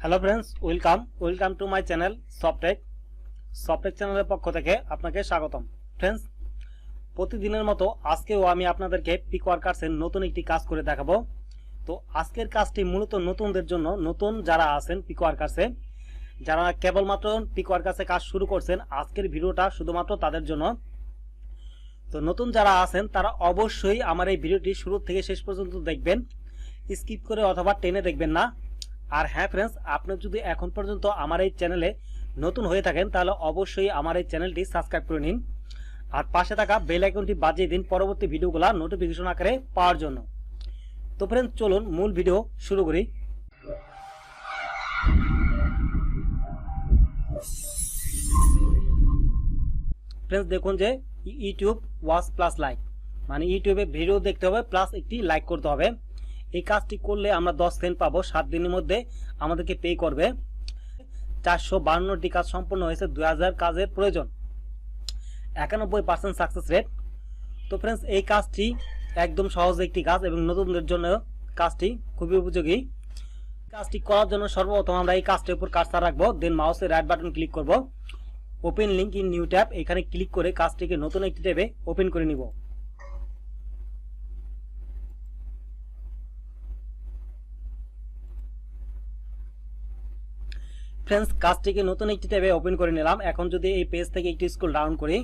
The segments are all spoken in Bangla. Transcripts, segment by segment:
Hello friends, welcome to my channel Softech চ্যানেলের পক্ষ থেকে আপনাকে স্বাগতম। ফ্রেন্ডস, প্রতিদিনের মতো আজকেও আমি আপনাদেরকে পিক ওয়ার্কার্সের নতুন একটি কাজ করে দেখাবো। তো আজকের কাজটি মূলত নতুনদের জন্য, নতুন যারা আছেন পিক ওয়ার্কার্সে, যারা কেবলমাত্র পিক ওয়ার্কার্সে কাজ শুরু করছেন, আজকের ভিডিওটা শুধুমাত্র তাদের জন্য। তো নতুন যারা আছেন তারা অবশ্যই আমার এই ভিডিওটি শুরু থেকে শেষ পর্যন্ত দেখবেন, স্কিপ করে অথবা টেনে দেখবেন না। আর হ্যাঁ ফ্রেন্ডস, আপনি যদি এখন পর্যন্ত আমার এই চ্যানেলে নতুন হয়ে থাকেন তাহলে অবশ্যই আমার এই চ্যানেলটি সাবস্ক্রাইব করে নিন আর পাশে থাকা বেল আইকনটি বাজিয়ে দিন পরবর্তী ভিডিওগুলো নোটিফিকেশন আকারে পাওয়ার জন্য। তো ফ্রেন্ডস, চলুন মূল ভিডিও শুরু করি। ফ্রেন্ডস, দেখুন যে ইউটিউব ওয়াচ প্লাস লাইক, মানে ইউটিউবে ভিডিও দেখতে হবে প্লাস একটি লাইক করতে হবে। এই কাজটি করলে আমরা 10 সেন্ট পাবো। 7 দিনের মধ্যে আমাদেরকে পে করবে। 452টি কাজ সম্পন্ন হয়েছে। 2000 কাজের প্রয়োজন, 91% সাকসেস রেট। তো ফ্রেন্ডস, এই কাজটি একদম সহজ একটি কাজ এবং নতুনদের জন্য কাজটি খুবই উপযোগী। কাজটি করার জন্য সর্বপ্রথম আমরা এই কাজটির উপর কার্সার রাখবো, দেন মাউসের রাইট বাটন ক্লিক করব, open link in new tab, এখানে ক্লিক করে কাজটিকে নতুন একটি ট্যাবে ওপেন করে নিব। ফ্রেন্ডস, কাজটিকে নতুন একটি ট্যাবে ওপেন করে নিলাম। এখন যদি এই পেজ থেকে একটু স্ক্রল ডাউন করি,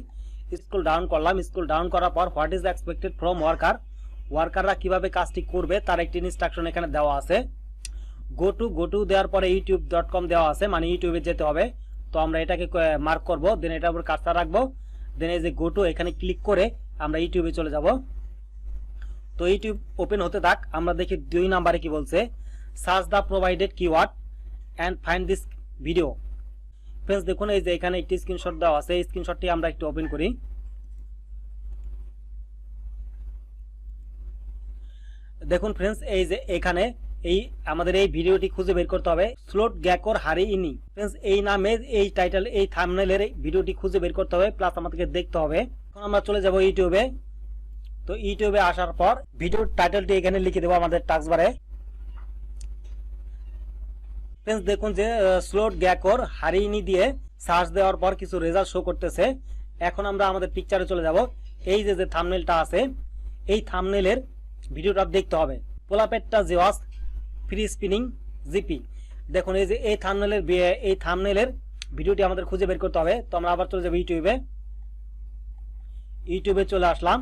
স্ক্রল ডাউন করার পর হোয়াট ইজ এক্সপেক্টেড ফ্রম ওয়ার্কাররা কিভাবে কাজটি করবে তার একটি ইনস্ট্রাকশন এখানে দেওয়া আছে। গো টু দেওয়ার পরে youtube.com দেওয়া আছে, মানে ইউটিউবে যেতে হবে। তো আমরা এটাকে মার্ক করব, দেন এটার উপর কার্সার রাখবো, দেন এই যে গো টু এখানে ক্লিক করে আমরা ইউটিউবে চলে যাব। তো ইউটিউব ওপেন হতে থাক। আমরা দেখি 2 নম্বরে কি বলছে, search the provided keyword and find this video. Friends, দেখুন এই যে এখানে একটি স্ক্রিনশট দেওয়া আছে, এই স্ক্রিনশটটি আমরা একটু ওপেন করি। দেখুন ফ্রেন্ডস, এই যে এখানে আমাদের এই ভিডিওটি খুঁজে বের করতে হবে, স্লোট গ্যাকর হারি ইনি। ফ্রেন্ডস, এই নামে এই টাইটেল, এই থাম্বনেলের ভিডিওটি খুঁজে বের করতে হবে, প্লাস আমাদেরকে দেখতে হবে। এখন আমরা চলে যাব ইউটিউবে। তো ইউটিউবে আসার পর ভিডিওর টাইটেলটি এখানে লিখে দেবো আমাদের টাস্ক বারে। ফ্রেন্ডস, দেখুন যে স্লোট গ্যাকর হারিনি দিয়ে সার্চ দেওয়ার পর কিছু রেজাল্ট শো করতেছে। এখন আমরা আমাদের পিকচারে চলে যাব। এই যে থাম্বনেলটা আছে, এই থাম্বনেলের ভিডিওটা দেখতে হবে, পোলাপেটটা জিওয়াস ফ্রি স্পিনিং জিপি। দেখুন এই যে এই থাম্বনেলের ভিডিওটি আমাদের খুঁজে বের করতে হবে। তো আমরা আবার চলে যাব ইউটিউবে চলে আসলাম।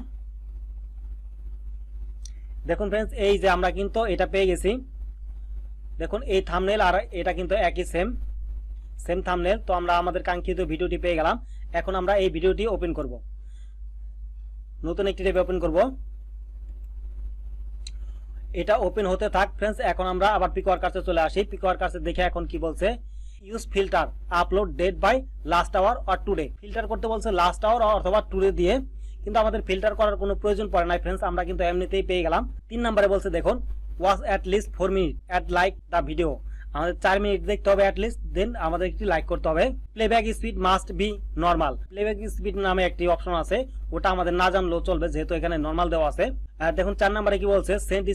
দেখুন ফ্রেন্ডস, এই যে আমরা কিন্তু এটা পেয়ে গেছি। দেখুন এই থাম্বনেল আর এটা কিন্তু একই সেম থাম্বনেল। তো আমরা আমাদের কাঙ্ক্ষিত ভিডিওটি পেয়ে গেলাম। এখন আমরা এই ভিডিওটি ওপেন করব, নতুন একটি ট্যাবে ওপেন করব। এটা ওপেন হতে থাক। ফ্রেন্ডস, এখন আমরা আবার পিক ওয়ার্কার্সে চলে আসি। পিক ওয়ার্কার্সে দেখে এখন কি বলছে, use filter upload date by last hour or today. Filter করতে বলছে লাস্ট আওয়ার অথবা টুডে দিয়ে, কিন্তু আমাদের ফিল্টার করার কোনো প্রয়োজন পড়ে নাই ফ্রেন্ডস, আমরা কিন্তু এমনিতেই পেয়ে গেলাম। 3 নম্বরে বলছে দেখুন, watch at least 4 minute at like the video. আমাদের 4 মিনিট দেখতে হবে অ্যাট লিস্ট, দেন আমাদের একটি লাইক করতে হবে। Playback speed must be normal. Playback speed নামে একটি অপশন আছে, ওটা আমাদের না জানলেও চলবে যেহেতু এখানে নর্মাল দেওয়া আছে। দেখুন 4 নম্বরে কি বলছে, send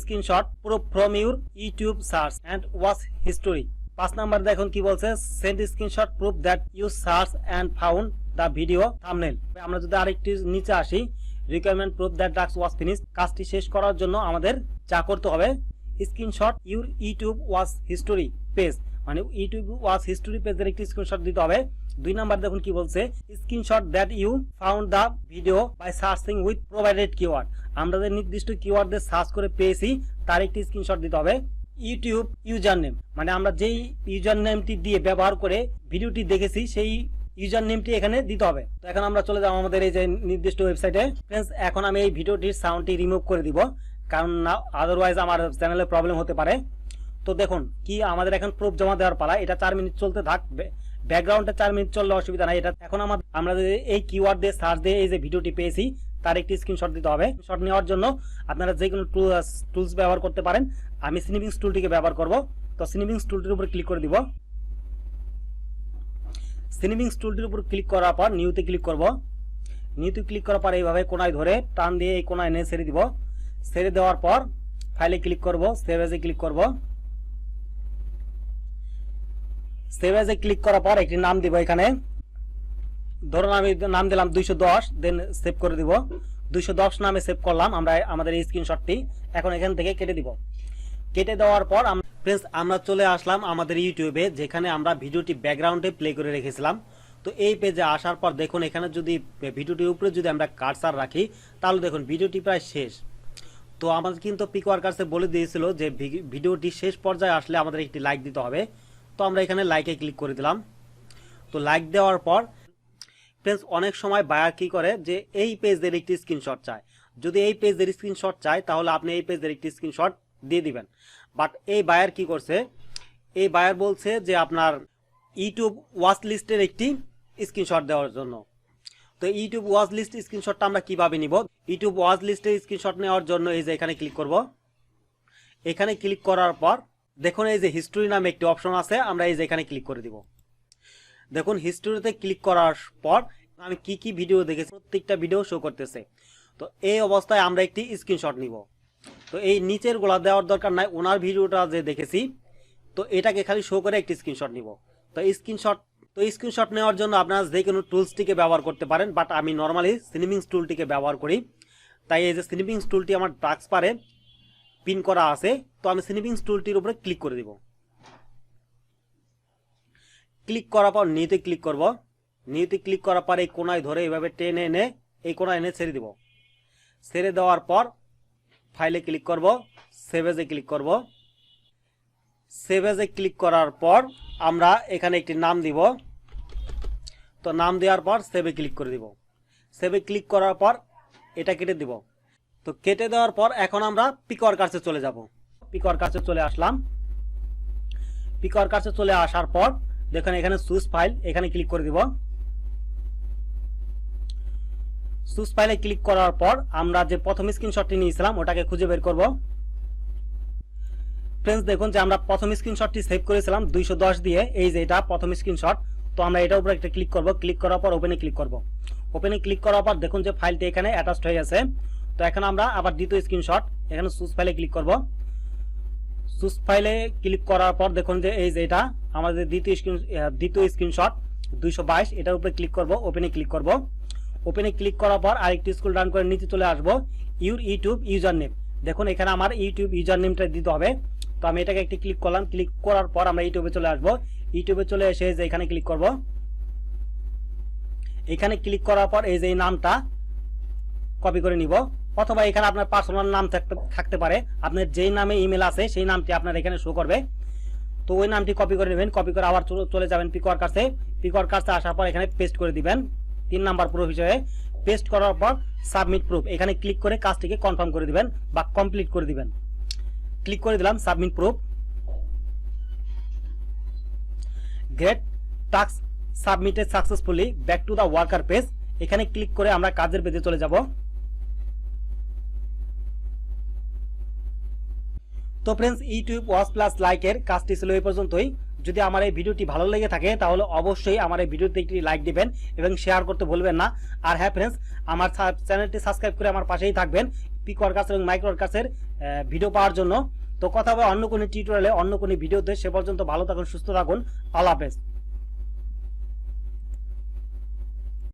screenshot proof from your YouTube search and watch history. 5 নম্বর দেখুন কি বলছে, send screenshot proof that you search and found the video thumbnail. আমরা যদি আরেকটি নিচে আসি, requirement proof that task was finish. কাজটি শেষ করার জন্য আমাদের যা করতে হবে, screenshot your YouTube watch history page, মানে ইউটিউব ওয়াচ হিস্টোরি পেজের একটি স্ক্রিনশট দিতে হবে। 2 নম্বর দেখুন কি বলছে, screenshot that you found the video by searching with provided keyword. আমরা যে নির্দিষ্ট কিওয়ার্ড দিয়ে সার্চ করে পেয়েছি তার একটি স্ক্রিনশট দিতে হবে। ইউটিউব ইউজার নেম, মানে আমরা যেই ইউজার নেমটি দিয়ে ব্যবহার করে ভিডিওটি দেখেছি সেই ইউজার নেমটি এখানে দিতে হবে। তো এখন আমরা চলে যাব আমাদের এই যে নির্দিষ্ট ওয়েবসাইটে। ফ্রেন্ডস, এখন আমি এই ভিডিওটির সাউন্ডটি রিমুভ করে দিব, কারণ না আদারওয়াইজ আমার চ্যানেলে প্রবলেম হতে পারে। তো দেখুন কি আমাদের এখন প্রুফ জমা দেওয়ার পালা। এটা 4 মিনিট চলতে থাকবে, ব্যাকগ্রাউন্ডে 4 মিনিট চললে অসুবিধা নাই। এটা এখন আমরা এই কিওয়ার্ড দিয়ে সার্চ দিয়ে এই যে ভিডিওটি পেয়েছি তার একটি স্ক্রিনশট দিতে হবে। শট নেওয়ার জন্য আপনারা যে কোনো টুলস ব্যবহার করতে পারেন। আমি স্নিপিংস টুলটিকে ব্যবহার করব। তো স্নিপিংস টুলটির উপর ক্লিক করে দিব। স্নিপিংস টুলটির উপর ক্লিক করার পর নিউতে ক্লিক করব। নিউতে ক্লিক করার পর এইভাবে কোনায় ধরে টান দিয়ে এই কোনায় এনে ছেড়ে দিব। ছেড়ে দেওয়ার পর ফাইলে ক্লিক করব, সেভ এজে ক্লিক করব। সেভ এজে ক্লিক করার পর একটি নাম দিব এখানে, ধরুন আমি নাম দিলাম 210, দেন সেভ করে দিব। 210 নামে সেভ করলাম আমরা আমাদের এই স্ক্রিনশটটি। এখন এখান থেকে কেটে দিব। কেটে দেওয়ার পর ফ্রেন্ডস আমরা চলে আসলাম আমাদের ইউটিউবে, যেখানে আমরা ভিডিওটি ব্যাকগ্রাউন্ডে প্লে করে রেখেছিলাম। তো এই পেজে আসার পর দেখুন এখানে যদি ভিডিওটির উপরে যদি আমরা কার্সার রাখি তাহলে দেখুন ভিডিওটি প্রায় শেষ। তো আমাদের কিন্তু পিকওয়ার্কার্সে বলে দিয়েছিল যে ভিডিওটি শেষ পর্যায়ে আসলে আমাদের একটি লাইক দিতে হবে। তো আমরা এখানে লাইকে ক্লিক করে দিলাম। তো লাইক দেওয়ার পর ফ্রেন্ডস অনেক সময় বায়ার কি করে যে এই পেজের একটি স্ক্রিনশট চায়। যদি এই পেজের স্ক্রিনশট চায় তাহলে আপনি এই পেজের একটি স্ক্রিনশট দিয়ে দিবেন। বাট এই বায়ার কি করছে, এই বায়ার বলছে যে আপনার ইউটিউব ওয়াচ লিস্টের একটি স্ক্রিনশট দেওয়ার জন্য। তো ইউটিউব ওয়াচ লিস্ট স্ক্রিনশটটা আমরা কিভাবে নিব? ইউটিউব ওয়াচ লিস্টের স্ক্রিনশট নেওয়ার জন্য এই যে এখানে ক্লিক করব। এখানে ক্লিক করার পর দেখুন এই যে হিস্ট্রি নামে একটি অপশন আছে, আমরা এই যে এখানে ক্লিক করে দিব। দেখুন হিস্ট্রিতে ক্লিক করার পর আমি কি কি ভিডিও দেখেছি প্রত্যেকটা ভিডিও শো করতেছে। তো এই অবস্থায় আমরা একটি স্ক্রিনশট নিব। তো এই নিচের গোলা দেওয়ার দরকার নাই, ওনার ভিডিওটা যে দেখেছি তো এটাকে খালি শো করে একটি স্ক্রিনশট নিব। তো স্ক্রিনশট নেওয়ার জন্য আপনারা যে কোনো টুলসটিকে ব্যবহার করতে পারেন, বাট আমি নর্মালি স্নিপিংস টুলটিকে ব্যবহার করি। তাই এই যে স্নিপিংস টুলটি আমার টাস্কবারে পিন করা আছে, তো আমি স্নিপিংস টুলটির উপরে ক্লিক করে দিব। ক্লিক করার পর নিউতে ক্লিক করব। নিউতে ক্লিক করার পর এই কোনায় ধরে এইভাবে টেনে এনে এই কোনায় এনে ছেড়ে দিব। ছেড়ে দেওয়ার পর ফাইলে ক্লিক করব, সেভ এজে ক্লিক করব। সেভ এজে ক্লিক করার পর আমরা এখানে একটি নাম দিব। তো নাম দেওয়ার পর সেভে ক্লিক করে দিব। সেভে ক্লিক করার পর এটা কেটে দিব। তো কেটে দেওয়ার পর এখন আমরা পিকওয়ার্কার্সে চলে যাব। পিকওয়ার্কার্সে চলে আসলাম। পিকওয়ার্কার্সে চলে আসার পর দেখুন এখানে চুজ ফাইল, এখানে ক্লিক করে দিব। চুজ ফাইলে ক্লিক করার পর আমরা যে প্রথম স্ক্রিনশটটি নিয়েছিলাম ওটাকে খুঁজে বের করব। ফ্রেন্ডস দেখুন যে আমরা প্রথম স্ক্রিনশটটি সেভ করেছিলাম 210 দিয়ে, এই যে এটা প্রথম স্ক্রিনশট। তো আমরা এটার উপরে একটা ক্লিক করব। ক্লিক করার পর ওপেনে ক্লিক করব। ওপেনে ক্লিক করার পর দেখুন যে ফাইলটি এখানে অ্যাটাচড হয়ে আছে। তো এখন আমরা আবার দ্বিতীয় স্ক্রিনশট, এখানে চুজ ফাইলে ক্লিক করব। চুজ ফাইলে ক্লিক করার পর দেখুন যে এই যে এটা আমাদের দ্বিতীয় স্ক্রিনশট 222, এটার উপরে ক্লিক করব। ওপেনে ক্লিক করব। ওপেনে ক্লিক করার পর আরেকটি স্ক্রল ডাউন করে নিচে চলে আসব। ইউর ইউটিউব ইউজার নেম, দেখুন এখানে আমার ইউটিউব ইউজার নেমটা দিতে হবে। তো আমি এটাকে একটি ক্লিক করলাম। ক্লিক করার পর আমরা ইউটিউবে চলে আসব। ইউটিউবে চলে এসে যে এখানে ক্লিক করব। এখানে ক্লিক করার পর এই যে নামটা কপি করে নিব, অথবা এখানে আপনার পার্সোনাল নাম থাকতে পারে, আপনার যেই নামে ইমেল আছে সেই নামটি আপনার এখানে শো করবে। তো ওই নামটি কপি করে নেবেন। কপি করে আবার চলে যাবেন পিকওয়ার্কার্সে। পিকওয়ার্কার্সে আসার পর এখানে পেস্ট করে দিবেন 3 নাম্বার প্রুফ হিসেবে। পেস্ট করার পর সাবমিট প্রুফ, এখানে ক্লিক করে কাজটিকে কনফার্ম করে দিবেন বা কমপ্লিট করে দিবেন। ক্লিক করে দিলাম submit proof. Great, task submitted successfully, back to the worker page. এখানে ক্লিক করে আমরা কাজের পেজে চলে যাব। তো ফ্রেন্ডস ইউটিউব ওয়াচ প্লাস লাইকের কাজটি ছিল এই পর্যন্তই। যদি আমার এই ভিডিওটি ভালো লেগে থাকে তাহলে অবশ্যই আমার এই ভিডিওতে একটি লাইক দিবেন এবং শেয়ার করতে ভুলবেন না। আর হ্যাঁ ফ্রেন্ডস, আমার চ্যানেলটি সাবস্ক্রাইব করে আমার পাশেই থাকবেন পিকওয়ার্কার্স এবং মাইক্রোওয়ার্কার্সের ভিডিও পাওয়ার জন্য। তো কথা হবে অন্য কোনো টিউটোরিয়ালে, অন্য কোনো ভিডিওতে। সে পর্যন্ত ভালো থাকুন, সুস্থ থাকুন। আল্লাহ হাফেজ।